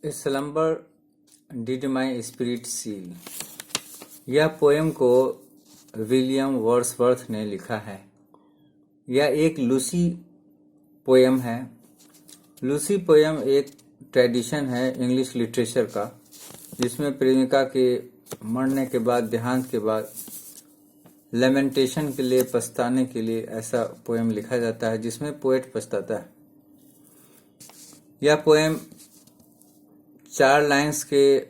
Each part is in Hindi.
A slumber did my spirit seal. यह पोएम को विलियम वर्ड्सवर्थ ने लिखा है। यह एक लूसी पोएम है। लूसी पोएम एक ट्रेडिशन है इंग्लिश लिटरेचर का, जिसमें प्रेमिका के मरने के बाद, देहांत के बाद लेमेंटेशन के लिए, पछताने के लिए ऐसा पोएम लिखा जाता है, जिसमें पोएट पछताता है। यह पोएम 4 लाइन्स के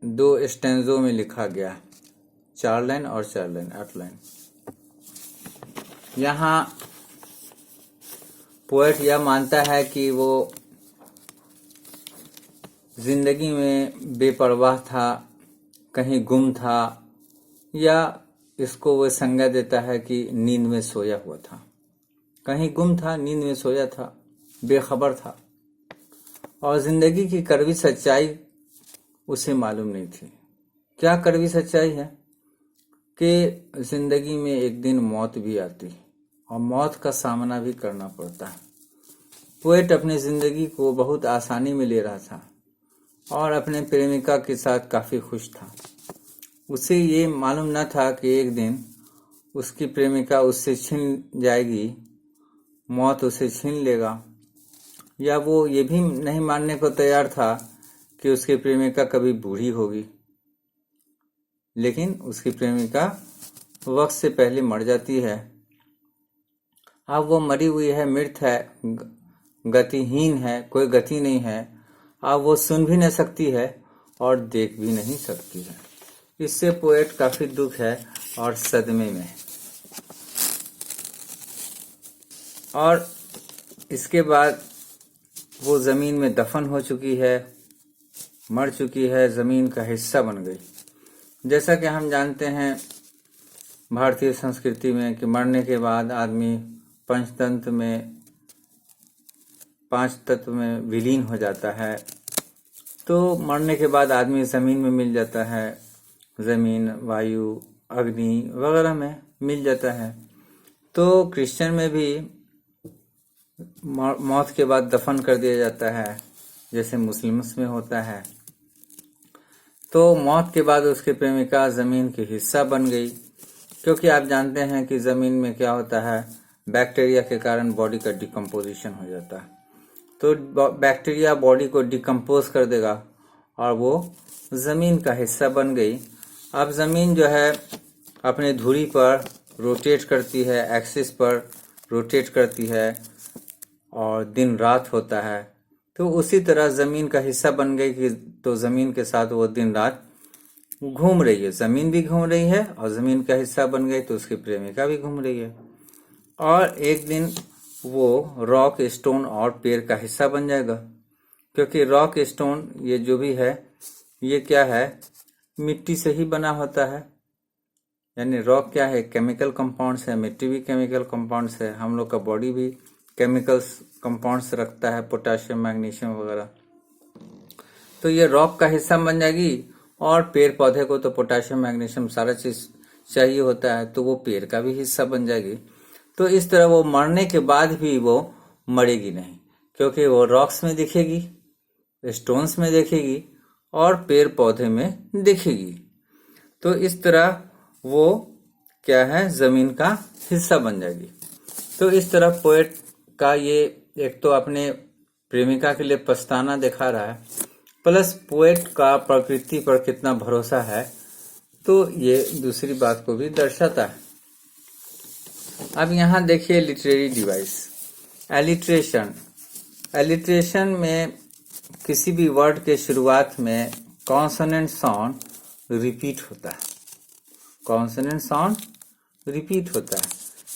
2 स्टैंजों में लिखा गया। 4 लाइन और 4 लाइन, 8 लाइन। यहाँ पोएट यह मानता है कि वो जिंदगी में बेपरवाह था, कहीं गुम था, या इसको वो संज्ञा देता है कि नींद में सोया हुआ था। कहीं गुम था, नींद में सोया था, बेखबर था, और जिंदगी की कड़वी सच्चाई उसे मालूम नहीं थी। क्या कड़वी सच्चाई है? कि जिंदगी में एक दिन मौत भी आती और मौत का सामना भी करना पड़ता है। पोएट अपनी जिंदगी को बहुत आसानी में ले रहा था और अपने प्रेमिका के साथ काफी खुश था। उसे ये मालूम न था कि एक दिन उसकी प्रेमिका उससे छीन जाएगी, मौत उसे छीन लेगा। या वो ये भी नहीं मानने को तैयार था कि उसकी प्रेमिका कभी बूढ़ी होगी। लेकिन उसकी प्रेमिका वक्त से पहले मर जाती है। अब वो मरी हुई है, मृत है, गतिहीन है, कोई गति नहीं है। अब वो सुन भी नहीं सकती है और देख भी नहीं सकती है। इससे पोएट काफी दुख है और सदमे में। और इसके बाद वो जमीन में दफन हो चुकी है, मर चुकी है, जमीन का हिस्सा बन गई। जैसा कि हम जानते हैं भारतीय संस्कृति में कि मरने के बाद आदमी पंचतंत्र में, 5 तत्व में विलीन हो जाता है। तो मरने के बाद आदमी जमीन में मिल जाता है, जमीन, वायु, अग्नि वगैरह में मिल जाता है। तो क्रिश्चियन में भी मौत के बाद दफन कर दिया जाता है, जैसे मुस्लिम्स में होता है। तो मौत के बाद उसकी प्रेमिका जमीन के हिस्सा बन गई, क्योंकि आप जानते हैं कि जमीन में क्या होता है, बैक्टीरिया के कारण बॉडी का डिकम्पोजिशन हो जाता है। तो बैक्टीरिया बॉडी को डिकम्पोज कर देगा और वो जमीन का हिस्सा बन गई। अब जमीन जो है अपने धुरी पर रोटेट करती है, एक्सिस पर रोटेट करती है और दिन रात होता है। तो उसी तरह जमीन का हिस्सा बन गई कि तो जमीन के साथ वो दिन रात घूम रही है। जमीन भी घूम रही है और जमीन का हिस्सा बन गई तो उसकी प्रेमिका भी घूम रही है। और एक दिन वो रॉक, स्टोन और पेड़ का हिस्सा बन जाएगा, क्योंकि रॉक, स्टोन ये जो भी है, ये क्या है, मिट्टी से ही बना होता है। यानी रॉक क्या है, केमिकल कंपाउंड्स है, मिट्टी भी केमिकल कंपाउंड्स है, हम लोग का बॉडी भी केमिकल्स कंपाउंड्स रखता है, पोटाशियम, मैग्नीशियम वगैरह। तो ये रॉक का हिस्सा बन जाएगी। और पेड़ पौधे को तो पोटाशियम, मैग्नीशियम सारा चीज चाहिए होता है, तो वो पेड़ का भी हिस्सा बन जाएगी। तो इस तरह वो मरने के बाद भी वो मरेगी नहीं, क्योंकि वो रॉक्स में दिखेगी, स्टोन्स में दिखेगी और पेड़ पौधे में दिखेगी। तो इस तरह वो क्या है, जमीन का हिस्सा बन जाएगी। तो इस तरह पोएट का ये एक तो अपने प्रेमिका के लिए पछताना दिखा रहा है, प्लस पोएट का प्रकृति पर कितना भरोसा है, तो ये दूसरी बात को भी दर्शाता है। अब यहाँ देखिए लिटरेरी डिवाइस, एलिट्रेशन। एलिट्रेशन में किसी भी वर्ड के शुरुआत में कॉन्सोनेंट साउंड रिपीट होता है। कॉन्सोनेंट साउंड रिपीट होता है।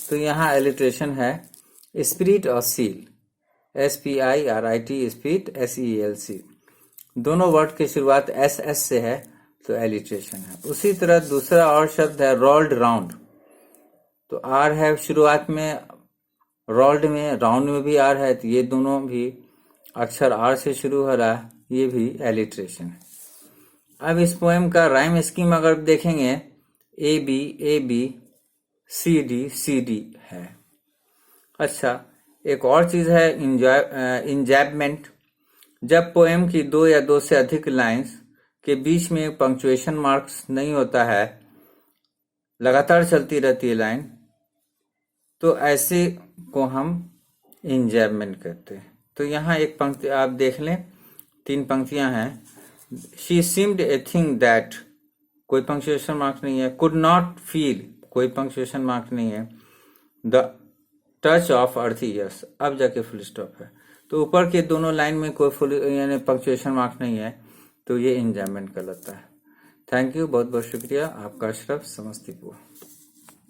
तो यहाँ एलिट्रेशन है स्पिरिट और सील, SPIRIT, स्पिरिट, SEALC। दोनों वर्ड की शुरुआत SS से है, तो एलिट्रेशन है। उसी तरह दूसरा और शब्द है रोल्ड राउंड। तो R है शुरुआत में, रोल्ड में, राउंड में भी R है, तो ये दोनों भी अक्षर R से शुरू हो रहा है, ये भी एलिट्रेशन है। अब इस पोएम का राइम स्कीम अगर देखेंगे, AB AB CD CD है। अच्छा, एक और चीज है इंजैबमेंट। जब पोएम की 2 या 2 से अधिक लाइंस के बीच में पंक्चुएशन मार्क्स नहीं होता है, लगातार चलती रहती है लाइन, तो ऐसे को हम इंजैबमेंट कहते हैं। तो यहाँ एक पंक्ति आप देख लें, 3 पंक्तियां हैं। She seemed a thing that, कोई पंक्चुएशन मार्क नहीं है। कुड नॉट फील, कोई पंक्चुएशन मार्क नहीं है। The touch of earth years, अब जाके फुल स्टॉप है। तो ऊपर के दोनों लाइन में कोई फुल यानी पंक्चुएशन मार्क नहीं है, तो ये इंजैबमेंट कहलाता है। थैंक यू, बहुत बहुत शुक्रिया। आपका अशरफ, समस्तीपुर।